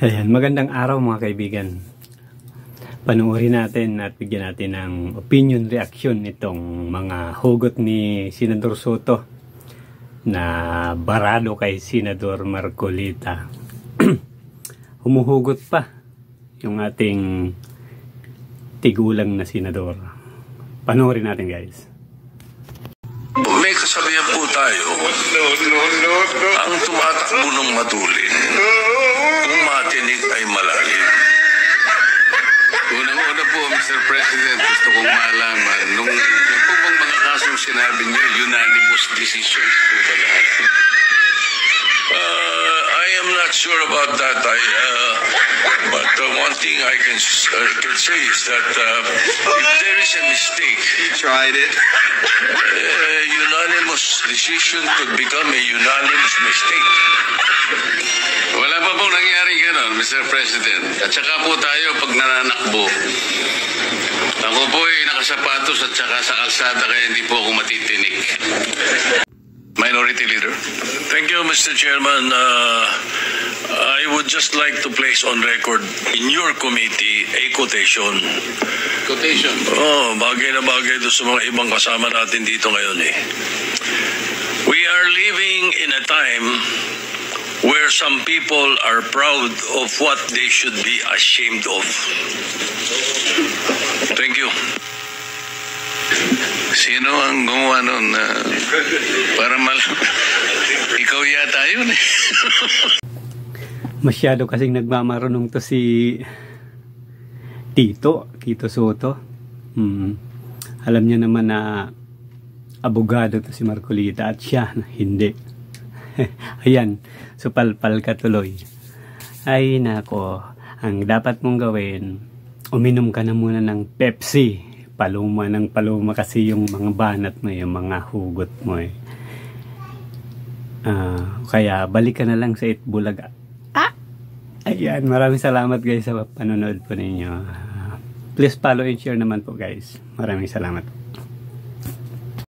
Ayan, magandang araw mga kaibigan. Panuorin natin at bigyan natin ng opinion reaction itong mga hugot ni Senador Soto na barado kay Senador Marcolita. Humuhugot pa yung ating tigulang na senador. Panuorin natin, guys. May kasabihan po tayo, ang tumatakbo ng matulin, kung matinig ay malalim. Unang-una po, Mr. President, gusto kong malaman, yung po bang mga kasong sinabi niyo, unanimous decisions po ba lahat? I am not sure about that. But one thing I can say is that if there is a mistake, You tried it. unanimous decision could become a unanimous mistake. Wala pa pong nangyari gano'n, Mr. President. At saka po tayo pag nananakbo. Ako po ay nakasapatos at saka sa kalsada kaya hindi po ako matitinik. Minority Leader. Thank you, Mr. Chairman. I would just like to place on record in your committee a quotation. Quotation. Oh, bagay na bagay doon sa mga ibang kasama natin dito ngayon eh. We are living in a time where some people are proud of what they should be ashamed of. Thank you. Sino ang gumawa nun? Para ikaw yata yun eh. Masyado kasing nagmamarunong to si Tito Soto. Alam niya naman na abogado to si Marcolita at siya hindi. Ayan, supalpal ka tuloy. Ay nako, ang dapat mong gawin, uminom ka na muna ng Pepsi. Paluma ng paluma kasi yung mga banat mo, yung mga hugot mo eh. Kaya balik ka na lang sa Itbulaga. Ayan, maraming salamat guys sa panonood po ninyo. Please follow and share naman po guys. Maraming salamat.